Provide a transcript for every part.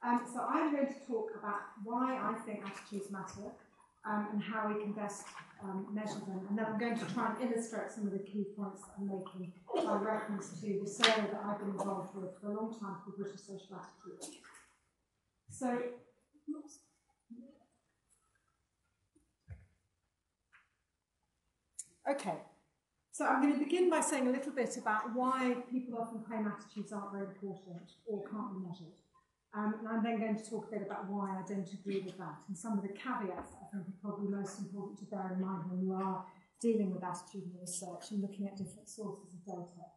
So I'm going to talk about why I think attitudes matter and how we can best measure them. And then I'm going to try and illustrate some of the key points that I'm making by reference to the survey that I've been involved with for a long time called British Social Attitudes. So, okay. So I'm going to begin by saying a little bit about why people often claim attitudes aren't very important or can't be measured. And I'm then going to talk a bit about why I don't agree with that and some of the caveats that I think are probably most important to bear in mind when you are dealing with attitudinal research and looking at different sources of data.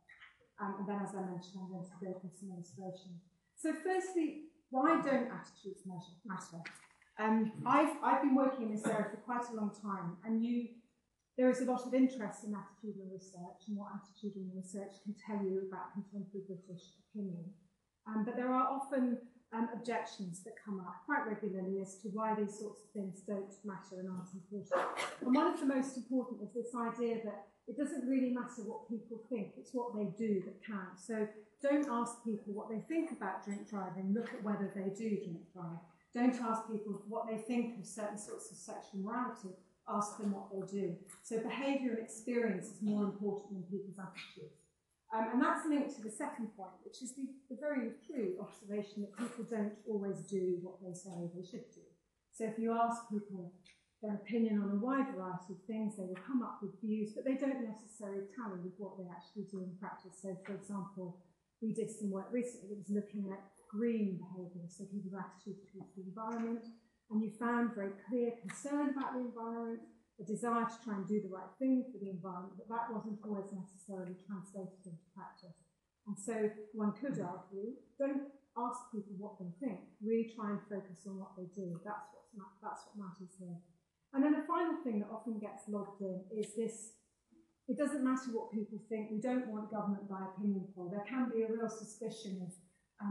And then, as I mentioned, I'm going to go through some illustration. So firstly, why don't attitudes matter? I've been working in this area for quite a long time, and there is a lot of interest in attitudinal research and what attitudinal research can tell you about contemporary British opinion. But there are often objections that come up quite regularly as to why these sorts of things don't matter and aren't important. And one of the most important is this idea that it doesn't really matter what people think, it's what they do that counts. So don't ask people what they think about drink driving, look at whether they do drink drive. Don't ask people what they think of certain sorts of sexual morality, ask them what they do. So behaviour and experience is more important than people's attitudes. And that's linked to the second point, which is the very true observation that people don't always do what they say they should do. So if you ask people their opinion on a wide variety of things, they will come up with views, but they don't necessarily tally with what they actually do in practice. So, for example, we did some work recently that was looking at green behaviour, so people's attitudes towards the environment, and you found very clear concern about the environment, a desire to try and do the right thing for the environment, but that wasn't always necessarily translated into practice. And so one could argue, don't ask people what they think, really try and focus on what they do. That's what matters here. And then a final thing that often gets logged in is this: it doesn't matter what people think, we don't want government by opinion poll. There can be a real suspicion of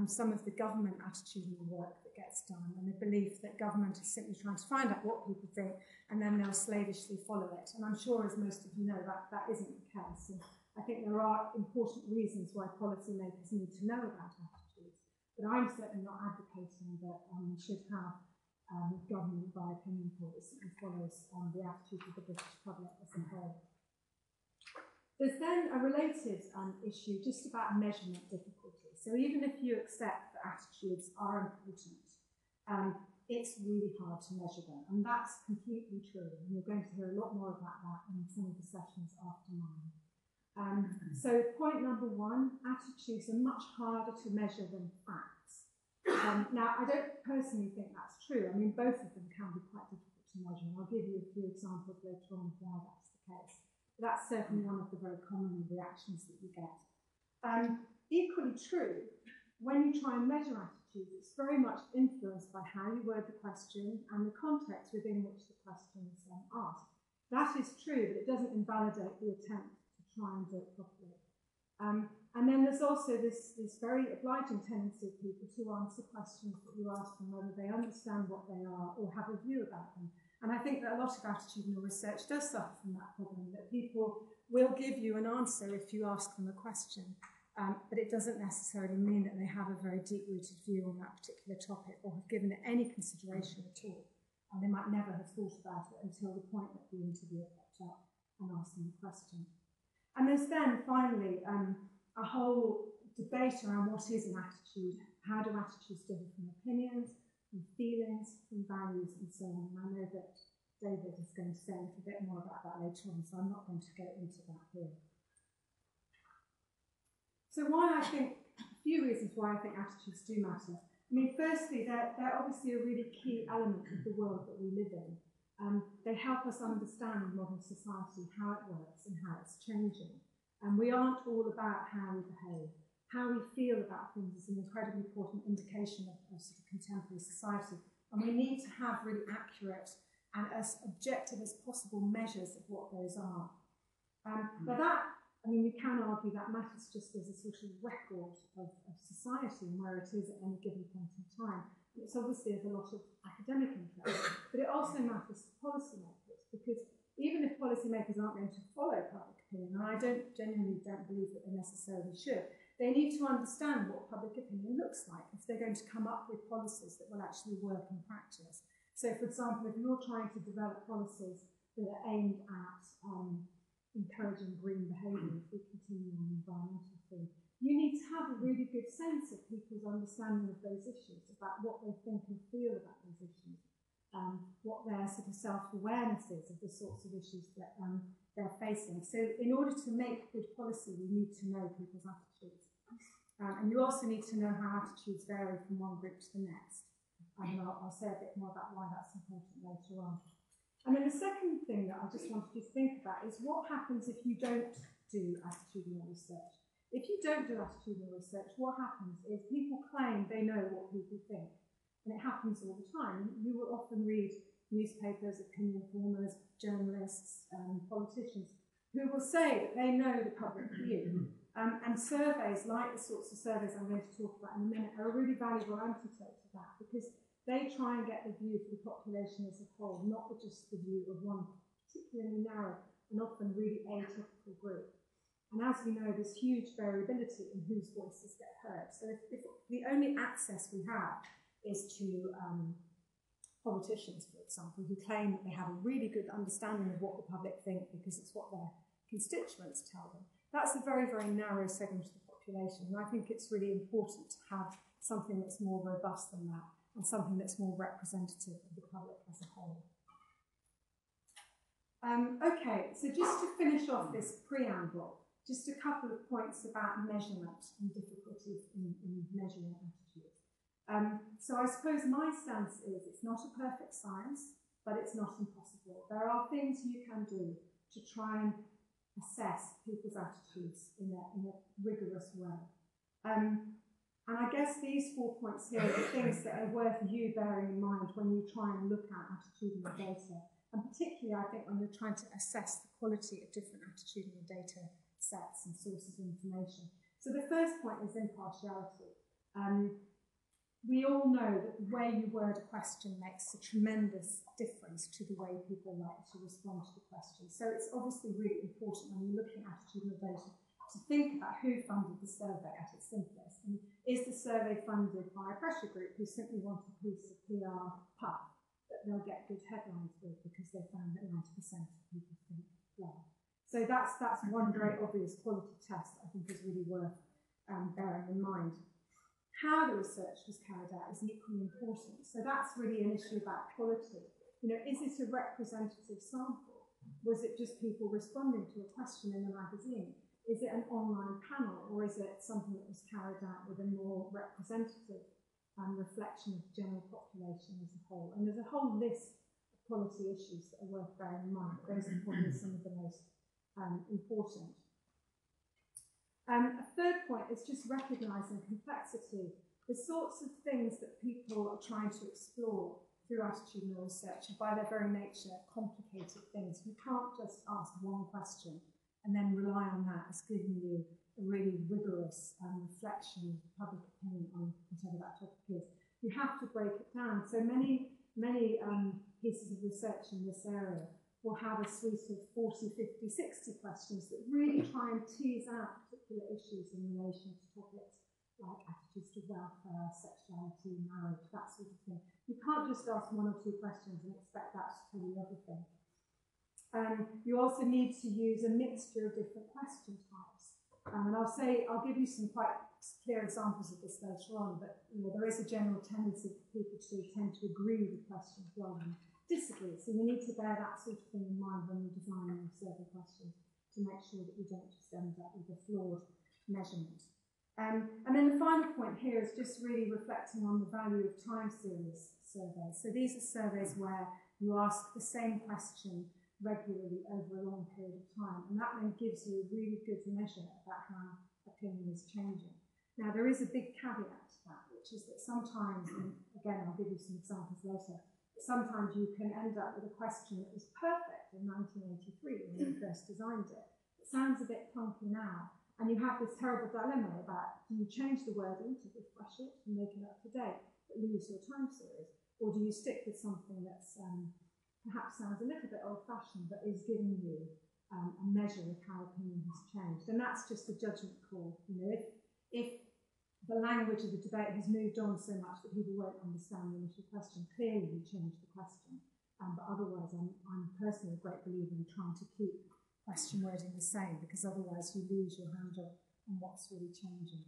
some of the government attitudinal work that gets done, and the belief that government is simply trying to find out what people think and then they'll slavishly follow it. And I'm sure, as most of you know, that isn't the case. And I think there are important reasons why policymakers need to know about attitudes, but I'm certainly not advocating that we should have government by opinion poll that simply follows the attitude of the British public as a whole. There's then a related issue just about measurement difficulty. So even if you accept that attitudes are important, it's really hard to measure them. And that's completely true. And you're going to hear a lot more about that in some of the sessions after mine. So point number one, attitudes are much harder to measure than facts. Now, I don't personally think that's true. I mean, both of them can be quite difficult to measure. And I'll give you a few examples later on of why that's the case. That's certainly one of the very common reactions that you get. Equally true, when you try and measure attitudes, it's very much influenced by how you word the question and the context within which the question is asked. That is true, but it doesn't invalidate the attempt to try and do it properly. And then there's also this very obliging tendency of people to answer questions that you ask them whether they understand what they are or have a view about them. And I think that a lot of attitudinal research does suffer from that problem, that people will give you an answer if you ask them a question, but it doesn't necessarily mean that they have a very deep-rooted view on that particular topic or have given it any consideration at all. And they might never have thought about it until the point that the interviewer popped up and asked them a question. And there's then, finally, a whole debate around what is an attitude, how do attitudes differ from opinions, from feelings, from values, and so on. And I know that David is going to say a little bit more about that later on, so I'm not going to go into that here. So why I think, a few reasons why I think attitudes do matter. I mean, firstly, they're obviously a really key element of the world that we live in. They help us understand modern society, how it works and how it's changing. And we aren't all about how we behave. How we feel about things is an incredibly important indication of sort of contemporary society. And we need to have really accurate and as objective as possible measures of what those are. But that, I mean, you can argue that matters just as a sort of record of society and where it is at any given point in time. It's obviously of a lot of academic interest, but it also matters to policymakers, because even if policymakers aren't going to follow public opinion, and I genuinely don't believe that they necessarily should, they need to understand what public opinion looks like if they're going to come up with policies that will actually work in practice. So, for example, if you're trying to develop policies that are aimed at encouraging green behaviour, if we continue on the environmental theme, you need to have a really good sense of people's understanding of those issues, about what they think and feel about those issues, what their sort of self-awareness is of the sorts of issues that they're facing. So in order to make good policy, we need to know people's attitudes. And you also need to know how attitudes vary from one group to the next. And I'll say a bit more about why that's important later on. And then the second thing that I just wanted you to think about is what happens if you don't do attitudinal research. If you don't do attitudinal research, what happens is people claim they know what people think. And it happens all the time. You will often read newspapers, opinion formers, journalists, politicians who will say that they know the public view. And surveys, like the sorts of surveys I'm going to talk about in a minute, are a really valuable antidote to that, because they try and get the view of the population as a whole, not just the view of one particularly narrow and often really atypical group. And as we know, there's huge variability in whose voices get heard. So if the only access we have is to politicians, for example, who claim that they have a really good understanding of what the public think because it's what their constituents tell them, that's a very, very narrow segment of the population. And I think it's really important to have something that's more robust than that, and something that's more representative of the public as a whole. Okay, so just to finish off this preamble, just a couple of points about measurement and difficulties in measuring attitudes. So I suppose my stance is it's not a perfect science, but it's not impossible. There are things you can do to try and assess people's attitudes in a rigorous way. And I guess these 4 points here are the things that are worth you bearing in mind when you try and look at attitudinal data. And particularly, I think, when you're trying to assess the quality of different attitudinal data sets and sources of information. So the first point is impartiality. We all know that the way you word a question makes a tremendous difference to the way people like to respond to the question. So it's obviously really important when you're looking at attitudinal data to think about who funded the survey at its simplest. And is the survey funded by a pressure group who simply want a piece of PR puff that they'll get good headlines with because they found that 90% of people think well? So that's one very obvious quality test I think is really worth bearing in mind. How the research was carried out is equally important. So that's really an issue about quality. You know, is it a representative sample? Was it just people responding to a question in the magazine? Is it an online panel, or is it something that was carried out with a more representative reflection of the general population as a whole? And there's a whole list of quality issues that are worth bearing in mind. Those are probably some of the most important. A third point is just recognising complexity. The sorts of things that people are trying to explore through attitudinal research are by their very nature complicated things. You can't just ask one question and then rely on that as giving you a really rigorous reflection of public opinion on whatever that topic is. You have to break it down. So many pieces of research in this area will have a suite of 40, 50, 60 questions that really try and tease out particular issues in relation to topics like attitudes to welfare, sexuality, marriage, that sort of thing. You can't just ask one or two questions and expect that to tell you everything. You also need to use a mixture of different question types. And I'll give you some quite clear examples of this later on, but you know, there is a general tendency for people to tend to agree with questions rather than disagree. So you need to bear that sort of thing in mind when you're designing your survey questions to make sure that you don't just end up with a flawed measurement. And then the final point here is just really reflecting on the value of time series surveys. So these are surveys where you ask the same question regularly over a long period of time, and that then gives you a really good measure about how opinion is changing. Now, there is a big caveat to that, which is that sometimes, and again, I'll give you some examples later, sometimes you can end up with a question that was perfect in 1983 when you first designed it. It sounds a bit clunky now, and you have this terrible dilemma about, do you change the wording to refresh it and make it up to date, but lose your time series, or do you stick with something that's perhaps sounds a little bit old-fashioned, but is giving you a measure of how opinion has changed? And that's just a judgment call. You know, if the language of the debate has moved on so much that people won't understand the initial question, clearly you change the question. But otherwise, I'm personally a great believer in trying to keep question wording the same, because otherwise you lose your handle on what's really changing.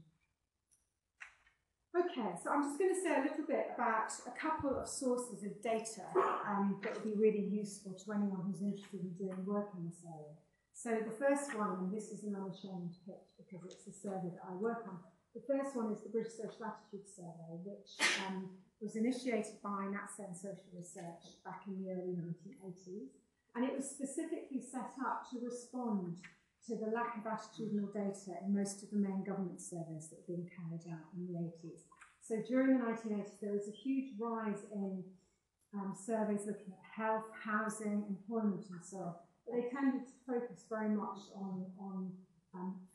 Okay, so I'm just going to say a little bit about a couple of sources of data that would be really useful to anyone who's interested in doing work in this area. So the first one, and this is an unashamed pitch because it's a survey that I work on, the first one is the British Social Attitude Survey, which was initiated by NatSen Social Research back in the early 1980s. And it was specifically set up to respond to the lack of attitudinal data in most of the main government surveys that were being carried out in the 80s. So during the 1980s, there was a huge rise in surveys looking at health, housing, employment, and so on. But they tended to focus very much on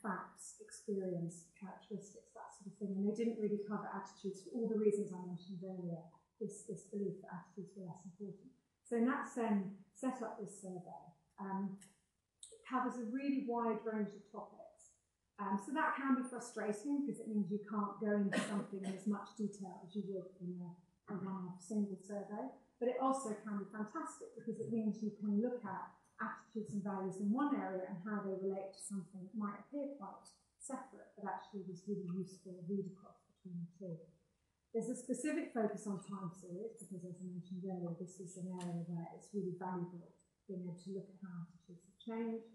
facts, experience, characteristics, that sort of thing. And they didn't really cover attitudes for all the reasons I mentioned earlier, this belief that attitudes were less important. So NatSen set up this survey. It covers a really wide range of topics. So that can be frustrating because it means you can't go into something in as much detail as you would in a one-off single survey. But it also can be fantastic because it means you can look at attitudes and values in one area and how they relate to something that might appear quite separate, but actually was really useful to read across between the two. There's a specific focus on time series because, as I mentioned earlier, this is an area where it's really valuable being able to look at how attitudes have changed.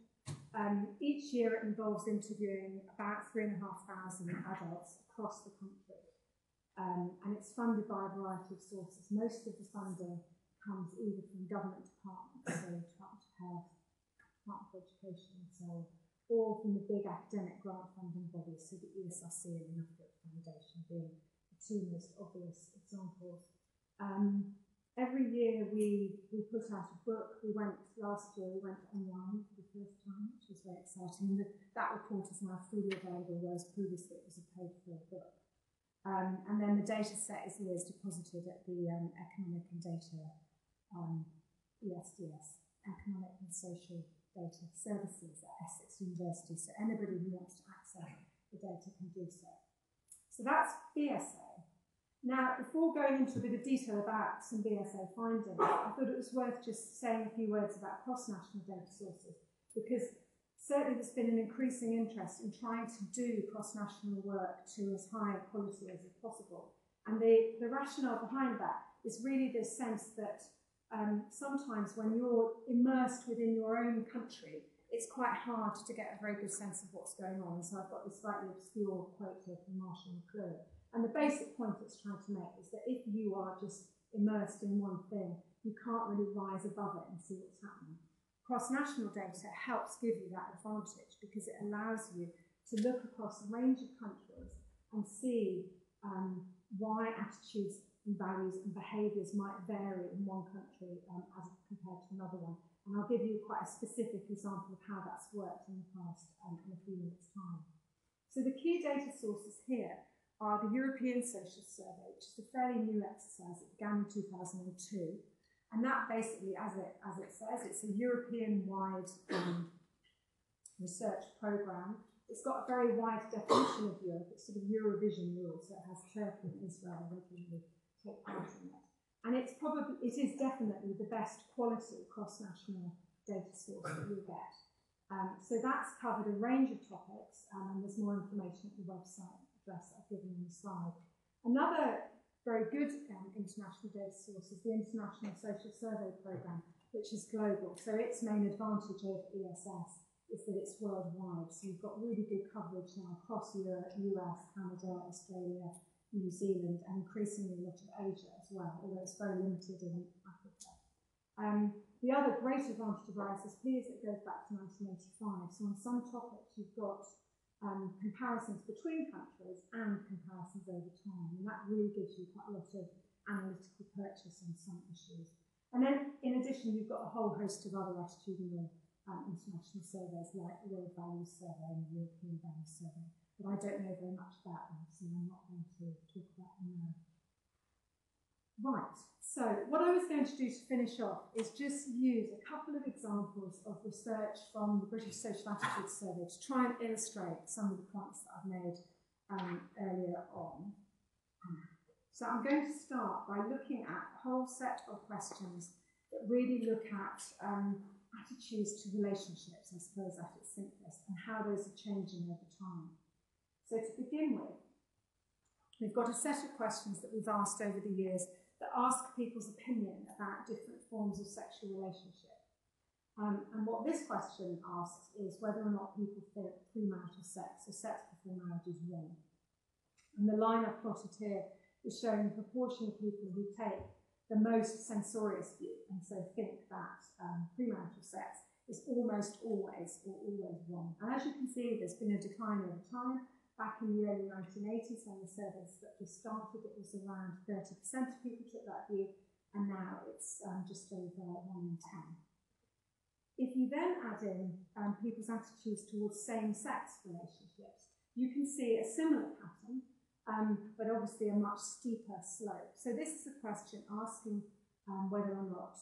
Each year it involves interviewing about 3,500 adults across the country. And it's funded by a variety of sources. Most of the funding comes either from government departments, so Department of Health, Department of Education and so on, or from the big academic grant funding bodies, so the ESRC and the Norfolk Foundation being the two most obvious examples. Every year we put out a book. Last year we went online for the first time, which was very exciting. And that report is now freely available, whereas previously it was a paid-for book. And then the data set is always deposited at the Economic and Data ESDS, Economic and Social Data Services at Essex University. So anybody who wants to access the data can do so. So that's BSA. Now, before going into a bit of detail about some BSA findings, I thought it was worth just saying a few words about cross-national data sources, because certainly there's been an increasing interest in trying to do cross-national work to as high a quality as is possible. And the rationale behind that is really this sense that sometimes when you're immersed within your own country, it's quite hard to get a very good sense of what's going on. And so I've got this slightly obscure quote here from Marshall McLuhan. And the basic point it's trying to make is that if you are just immersed in one thing, you can't really rise above it and see what's happening. Cross-national data helps give you that advantage because it allows you to look across a range of countries and see why attitudes and values and behaviours might vary in one country as compared to another one. And I'll give you quite a specific example of how that's worked in the past in a few minutes' time. So the key data sources here are the European Social Survey, which is a fairly new exercise. It began in 2002. And that basically, as it says, it's a European-wide research programme. It's got a very wide definition of Europe. It's sort of Eurovision rules, so it has Turkey and Israel regularly take part in it. And it is definitely the best quality cross-national data source that you'll get. So that's covered a range of topics, and there's more information at the website address I've given on the slide. Another very good international data source is the International Social Survey Programme, which is global. So its main advantage over ESS is that it's worldwide. So you've got really good coverage now across Europe, US, Canada, Australia, New Zealand, and increasingly a lot of Asia as well, although it's very limited in Africa. The other great advantage of our SSP is it goes back to 1985. So on some topics, you've got comparisons between countries and comparisons over time. And that really gives you quite a lot of analytical purchase on some issues. And then, in addition, you've got a whole host of other attitudinal international surveys like the World Values Survey and the European Values Survey. But I don't know very much about them, so I'm not going to talk about them now. Right, so what I was going to do to finish off is just use a couple of examples of research from the British Social Attitude Survey to try and illustrate some of the points that I've made earlier on. So I'm going to start by looking at a whole set of questions that really look at attitudes to relationships, I suppose, at its simplest, and how those are changing over time. So to begin with, we've got a set of questions that we've asked over the years that ask people's opinion about different forms of sexual relationship. And what this question asks is whether or not people think premarital sex or sex before marriage is wrong. And the line I've plotted here is showing the proportion of people who take the most censorious view and so think that premarital sex is almost always or always wrong. And as you can see, there's been a decline over time. Back in the early 1980s, when the surveys that just started, it was around 30% of people took that view, and now it's just over 1 in 10. If you then add in people's attitudes towards same-sex relationships, you can see a similar pattern, but obviously a much steeper slope. So this is a question asking whether or not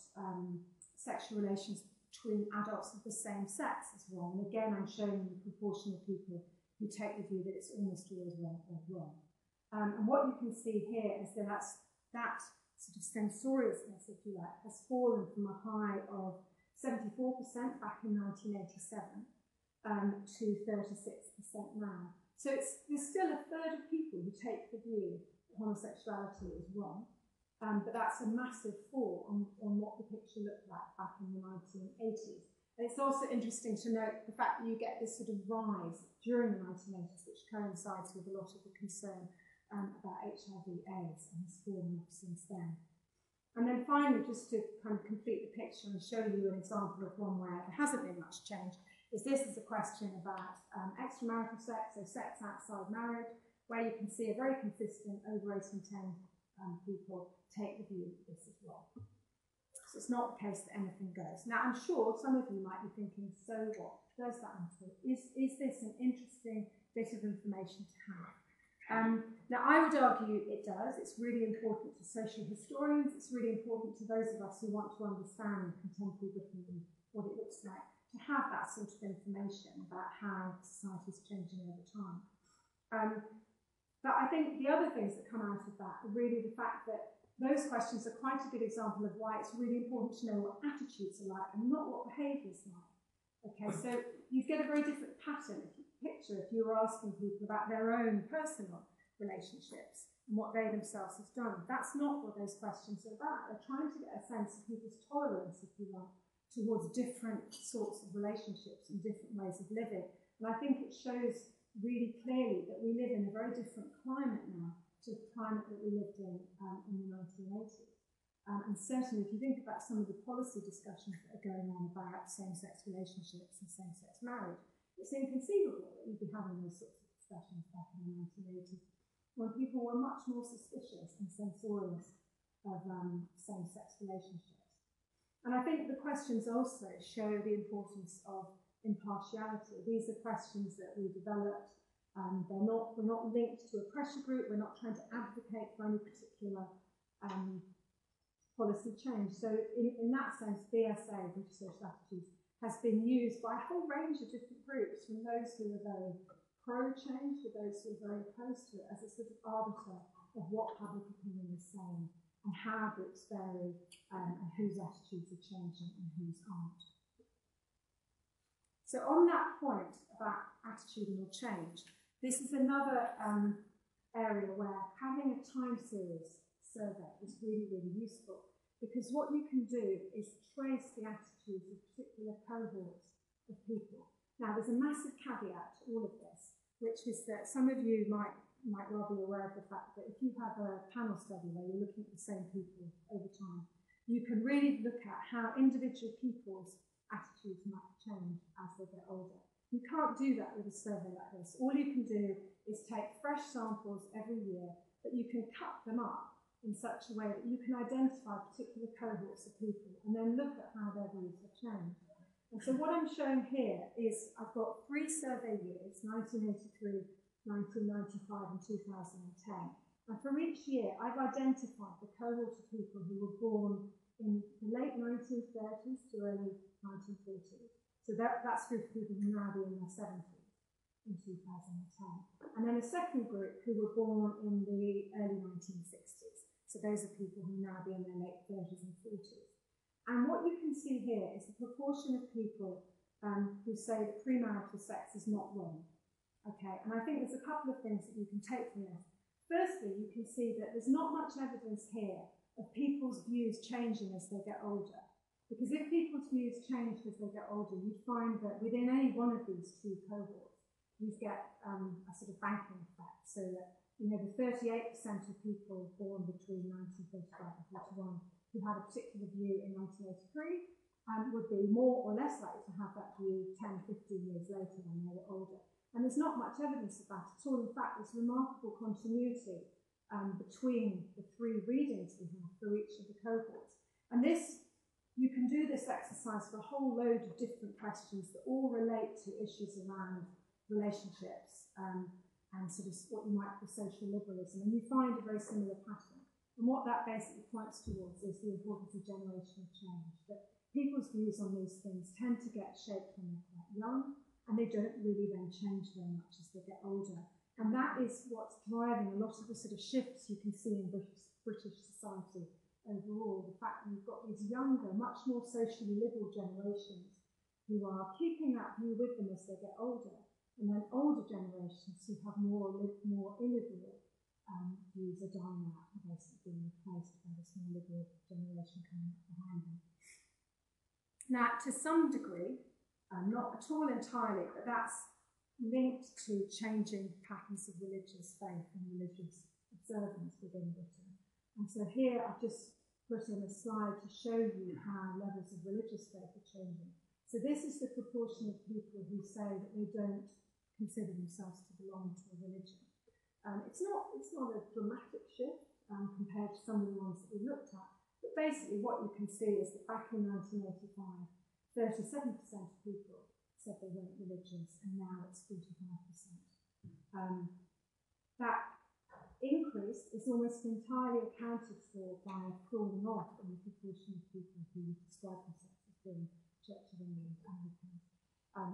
sexual relations between adults of the same sex is wrong. And again, I'm showing you the proportion of people who take the view that it's almost always wrong. And what you can see here is that that sort of censoriousness, if you like, has fallen from a high of 74% back in 1987 to 36% now. So there's still a third of people who take the view that homosexuality is wrong, but that's a massive fall on what the picture looked like back in the 1980s. And it's also interesting to note the fact that you get this sort of rise during the 1980s, which coincides with a lot of the concern about HIV/AIDS, and has fallen off since then. And then finally, just to kind of complete the picture and show you an example of one where there hasn't been much change, this is a question about extramarital sex, so sex outside marriage, where you can see a very consistent over 8 in 10 people take the view that this is wrong. So it's not the case that anything goes. Now, I'm sure some of you might be thinking, so what? Does that matter? Is this an interesting bit of information to have? Now, I would argue it does. It's really important to social historians. It's really important to those of us who want to understand contemporary Britain and what it looks like, to have that sort of information about how society is changing over time. But I think the other things that come out of that are really the fact that those questions are quite a good example of why it's really important to know what attitudes are like and not what behaviour is like. Okay, so you get a very different pattern if you were asking people about their own personal relationships and what they themselves have done. That's not what those questions are about. They're trying to get a sense of people's tolerance, if you want, towards different sorts of relationships and different ways of living. And I think it shows really clearly that we live in a very different climate now to the climate that we lived in the 1980s. And certainly, if you think about some of the policy discussions that are going on about same-sex relationships and same-sex marriage, it's inconceivable that you'd be having those sorts of discussions back in the 1980s, when people were much more suspicious and censorious of same-sex relationships. And I think the questions also show the importance of impartiality. These are questions that we developed. We're not linked to a pressure group. We're not trying to advocate for any particular policy change. So in that sense, BSA, British Social Attitudes, has been used by a whole range of different groups, from those who are very pro-change to those who are very opposed to it, as a sort of arbiter of what public opinion is saying and how groups vary and whose attitudes are changing and whose aren't. So on that point about attitudinal change, this is another area where having a time series survey is really, really useful, because what you can do is trace the attitudes of particular cohorts of people. Now, there's a massive caveat to all of this, which is that some of you might well be aware of the fact that if you have a panel study where you're looking at the same people over time, you can really look at how individual people's attitudes might change as they get older. You can't do that with a survey like this. All you can do is take fresh samples every year, but you can cut them up in such a way that you can identify particular cohorts of people and then look at how their views have changed. And so what I'm showing here is I've got 3 survey years, 1983, 1995 and 2010. And for each year, I've identified the cohort of people who were born in the late 1930s to early 1940s. So that's a group of people who now be in their 70s in 2010. And and then a second group who were born in the early 1960s. So those are people who now be in their late 30s and 40s. And what you can see here is the proportion of people who say that premarital sex is not wrong. Okay, and I think there's a couple of things that you can take from this. Firstly, you can see that there's not much evidence here of people's views changing as they get older. Because if people's views change as they get older, you'd find that within any one of these two cohorts, you get a sort of banking effect. So that, you know, the 38% of people born between 1935 and 41 who had a particular view in 1983 would be more or less likely to have that view 10, 15 years later when they were older. And there's not much evidence of that at all. In fact, there's remarkable continuity between the three readings we have for each of the cohorts. And this, you can do this exercise for a whole load of different questions that all relate to issues around relationships and sort of what you might call social liberalism. And you find a very similar pattern. And what that basically points towards is the importance of generational change. That people's views on these things tend to get shaped when they're quite young, and they don't really then change very much as they get older. And that is what's driving a lot of the sort of shifts you can see in British society overall. The fact that you've got these younger, much more socially liberal generations who are keeping that view with them as they get older, and then older generations who have more illiberal views are dying out and basically being replaced by this more liberal generation coming up behind them. Now, to some degree, not at all entirely, but that's linked to changing patterns of religious faith and religious observance within Britain. And so here I've just put in a slide to show you how levels of religious faith are changing. So this is the proportion of people who say that they don't consider themselves to belong to a religion. It's not a dramatic shift compared to some of the ones that we looked at, but basically what you can see is that back in 1985, 37% of people said they weren't religious, and now it's 45%. That increase is almost entirely accounted for by a falling off in the proportion of people who describe themselves as being Church of England Anglicans.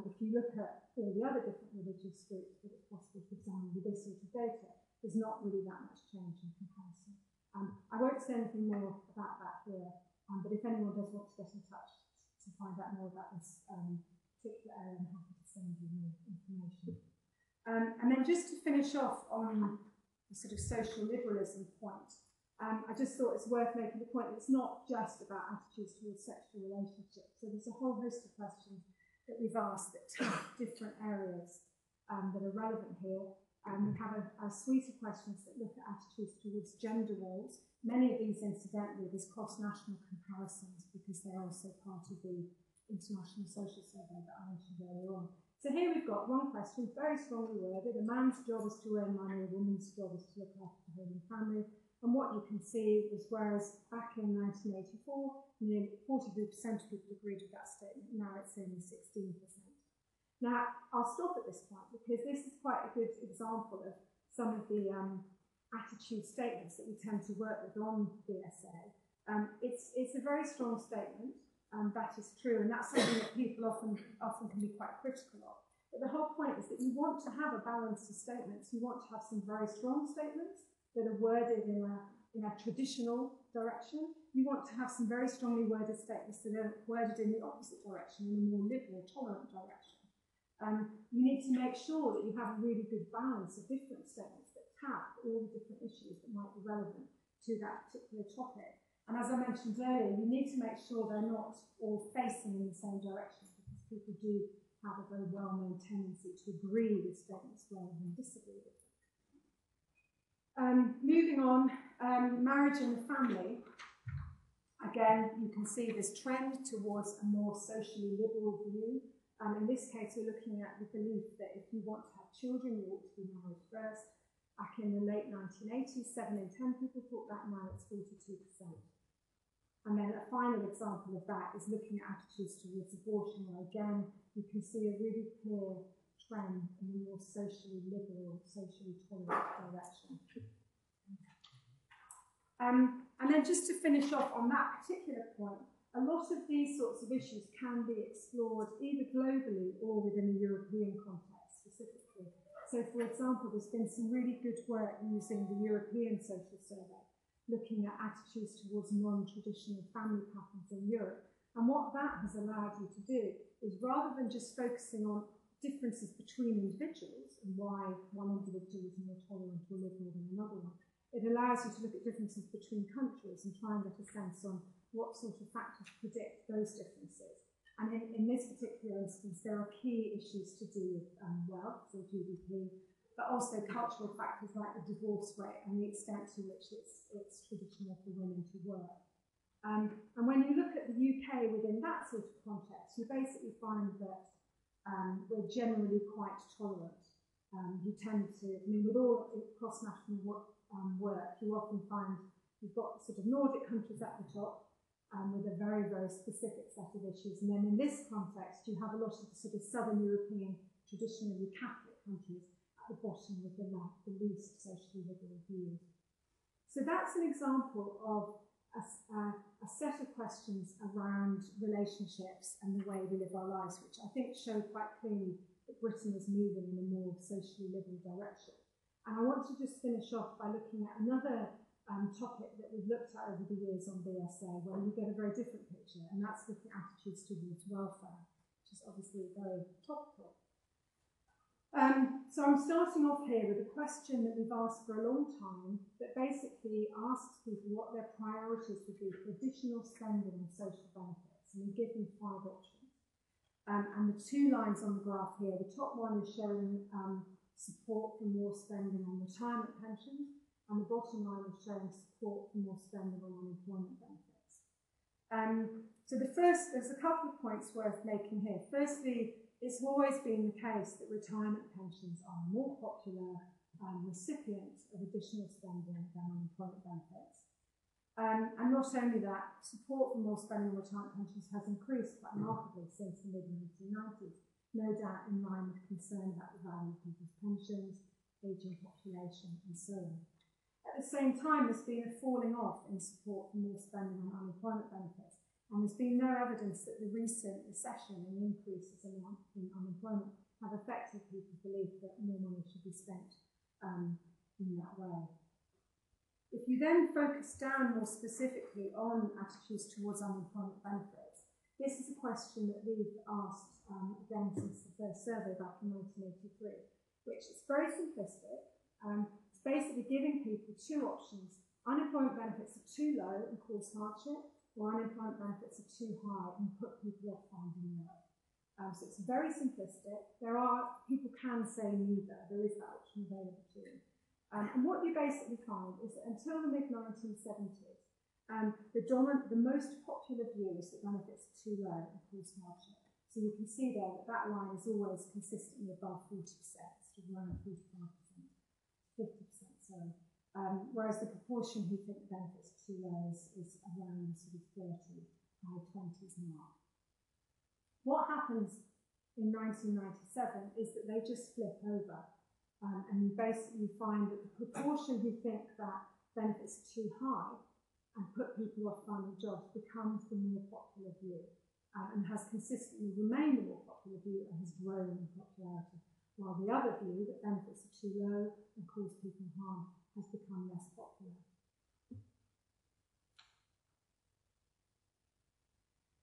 If you look at all the other different religious groups that it's possible to examine with this sort of data, there's not really that much change in comparison. I won't say anything more about that here, but if anyone does want to get in touch to find out more about this particular area, I'm happy to send you more information. And then just to finish off on the sort of social liberalism point, I just thought it's worth making the point that it's not just about attitudes towards sexual relationships. So there's a whole host of questions that we've asked that tap different areas that are relevant here. We have a suite of questions that look at attitudes towards gender roles. Many of these, incidentally, there's cross-national comparisons because they're also part of the International Social Survey that I mentioned earlier on. So here we've got one question, very strongly worded. A man's job is to earn money, a woman's job is to look after the home and family. And what you can see is whereas back in 1984, nearly 43% of people agreed with that statement, now it's only 16%. Now, I'll stop at this point because this is quite a good example of some of the attitude statements that we tend to work with on the essay. It's a very strong statement, that is true, and that's something that people often can be quite critical of. But the whole point is that you want to have a balance of statements. You want to have some very strong statements that are worded in a traditional direction. You want to have some very strongly worded statements that are worded in the opposite direction, in a more liberal, tolerant direction. You need to make sure that you have a really good balance of different statements that tap all the different issues that might be relevant to that particular topic. And as I mentioned earlier, you need to make sure they're not all facing in the same direction, because people do have a very well-known tendency to agree with statements rather than disagree with them. Moving on, marriage and the family. Again, you can see this trend towards a more socially liberal view. In this case, we're looking at the belief that if you want to have children, you ought to be married first. Back in the late 1980s, 7 in 10 people thought that, now it's 42%. And then a final example of that is looking at attitudes towards abortion, where again, you can see a really clear trend in a more socially liberal, socially tolerant direction. And then just to finish off on that particular point, a lot of these sorts of issues can be explored either globally or within a European context specifically. So, for example, there's been some really good work using the European Social Survey, looking at attitudes towards non-traditional family patterns in Europe. And what that has allowed you to do is, rather than just focusing on differences between individuals and why one individual is more tolerant or liberal than another one, it allows you to look at differences between countries and try and get a sense on what sort of factors predict those differences. And in this particular instance, there are key issues to do with wealth, so GDP, but also cultural factors like the divorce rate and the extent to which it's traditional for women to work. And when you look at the UK within that sort of context, you basically find that we're generally quite tolerant. You tend to, I mean, with all cross-national work, you often find you've got sort of Nordic countries at the top, with a very, very specific set of issues. And then in this context, you have a lot of the sort of Southern European, traditionally Catholic countries at the bottom with the least socially liberal views. So that's an example of a set of questions around relationships and the way we live our lives, which I think show quite clearly that Britain is moving in a more socially liberal direction. And I want to just finish off by looking at another topic that we've looked at over the years on BSA, where you get a very different picture, and that's looking at attitudes towards welfare, which is obviously very topical. So I'm starting off here with a question that we've asked for a long time that basically asks people what their priorities would be for additional spending on social benefits, and we give them 5 options. And the 2 lines on the graph here, the top one is showing support for more spending on retirement pensions, and the bottom line is showing support for more spending on unemployment benefits. So there's a couple of points worth making here. Firstly, it's always been the case that retirement pensions are a more popular recipient of additional spending than unemployment benefits. And not only that, support for more spending on retirement pensions has increased quite markedly since the mid-1990s, no doubt in line with concern about the value of people's pensions, ageing population, and so on. At the same time, there's been a falling off in support for more spending on unemployment benefits, and there's been no evidence that the recent recession and increases in unemployment have affected people's belief that more money should be spent in that way. If you then focus down more specifically on attitudes towards unemployment benefits, this is a question that we've asked again since the first survey back in 1983, which is very simplistic. It's basically giving people 2 options. Unemployment benefits are too low and cause hardship, or unemployment benefits are too high and put people off finding work. So it's very simplistic. People can say neither. There is that option available to them. And what you basically find is that until the mid-1970s, the most popular view is that benefits are too low and cause hardship. So you can see there that line is always consistently above 40%, sort of around 45%. 50%, sorry. Whereas the proportion who think benefits are too low is around sort of 30, high 20s mark. What happens in 1997 is that they just flip over, and you basically find that the proportion who think that benefits are too high and put people off finding jobs becomes the more popular view, and has consistently remained the more popular view and has grown in popularity. While the other view, that benefits are too low and cause people harm, has become less popular.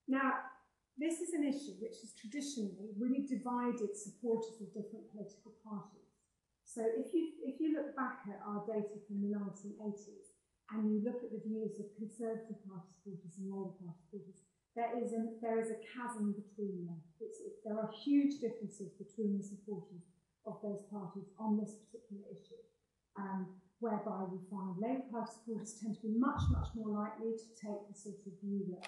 Now, this is an issue which has traditionally really divided supporters of different political parties. So if you look back at our data from the 1980s and you look at the views of Conservative Party supporters and Labour Party supporters, there is a chasm between them. There are huge differences between the supporters of those parties on this particular issue, whereby you find Labour Party supporters tend to be much, much more likely to take the sort of view that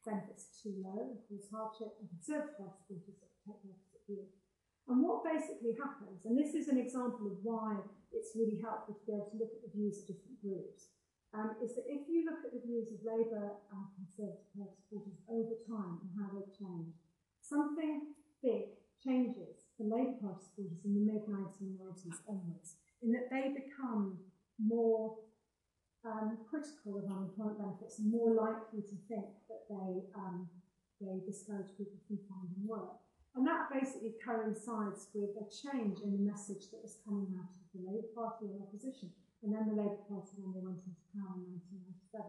benefits are too low and cause hardship, and Conservative Party supporters that take the opposite view. And what basically happens, and this is an example of why it's really helpful to be able to look at the views of different groups, is that if you look at the views of Labour and Conservative Party supporters over time and how they've changed, something big changes for Labour Party supporters in the mid-1990s onwards, in that they become more critical of unemployment benefits and more likely to think that they discourage people from finding work. And that basically coincides with a change in the message that was coming out of the Labour Party in opposition, and then the Labour Party when they went into power in 1997,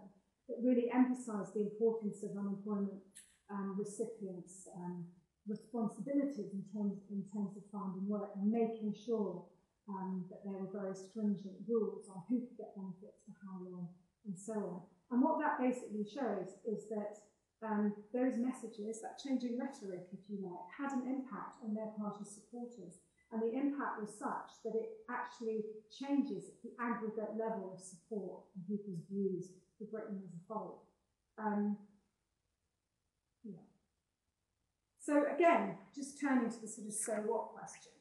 that really emphasised the importance of unemployment recipients' responsibilities in terms of finding work and making sure that there were very stringent rules on who could get benefits for how long and so on. And what that basically shows is that those messages, that changing rhetoric, if you like, had an impact on their party supporters. And the impact was such that it actually changes the aggregate level of support and people's views for Britain as a whole. Yeah. So again, just turning to the sort of so what question.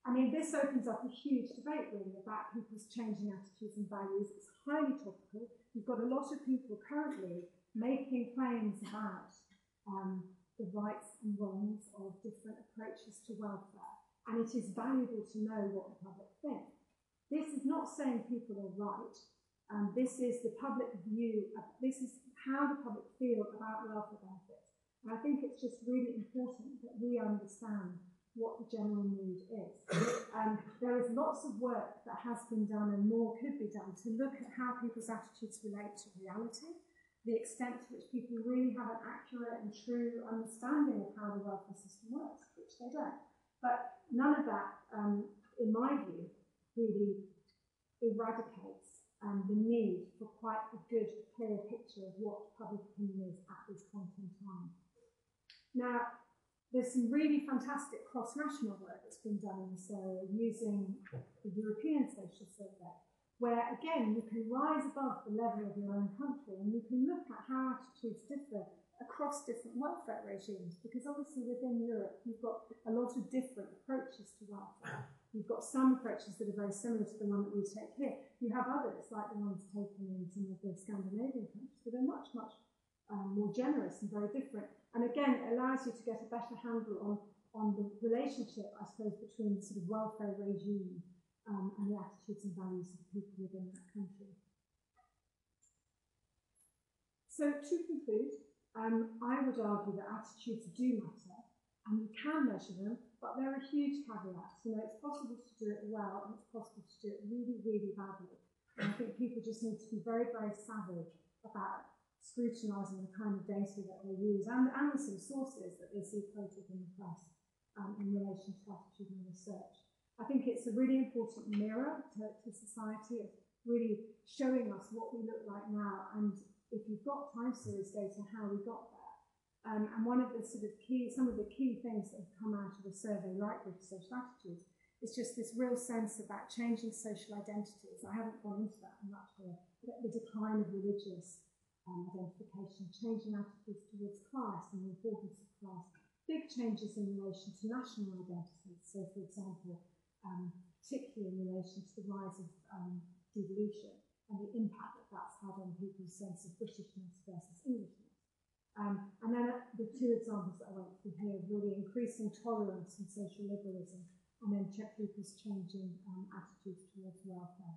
I mean, this opens up a huge debate really about people's changing attitudes and values. It's highly topical. You've got a lot of people currently making claims about the rights and wrongs of different approaches to welfare. And it is valuable to know what the public think. This is not saying people are right. This is the public view. This is how the public feel about welfare benefits. And I think it's just really important that we understand what the general mood is. There is lots of work that has been done and more could be done to look at how people's attitudes relate to reality, the extent to which people really have an accurate and true understanding of how the welfare system works, which they don't. But none of that, in my view, really eradicates the need for quite a good, clear picture of what public opinion is at this point in time. Now, there's some really fantastic cross-national work that's been done in this area using the European Social Survey, where, again, you can rise above the level of your own country and you can look at how attitudes differ across different welfare regimes, because obviously within Europe you've got a lot of different approaches to welfare. You've got some approaches that are very similar to the one that we take here. You have others, like the ones taken in some of the Scandinavian countries, that are much, much more generous and very different. And again, it allows you to get a better handle on the relationship, I suppose, between the sort of welfare regime and the attitudes and values of people within that country. So to conclude, I would argue that attitudes do matter, and you can measure them, but there are huge caveats. You know, it's possible to do it well, and it's possible to do it really, really badly. And I think people just need to be very, very savvy about scrutinising the kind of data that they use and the sort of sources that they see quoted in the press in relation to attitudinal research. I think it's a really important mirror to society, of really showing us what we look like now, and if you've got time series data, how we got there. And one of the sort of some of the key things that have come out of a survey like British Social Attitudes is just this real sense about changing social identities. I haven't gone into that much here, but the decline of religious identification, changing attitudes towards class and the importance of class, big changes in relation to national identities. So, for example, particularly in relation to the rise of devolution and the impact that that's had on people's sense of Britishness versus Englishness. And then the two examples that I went through here, really increasing tolerance and social liberalism, and then people's changing attitudes towards welfare.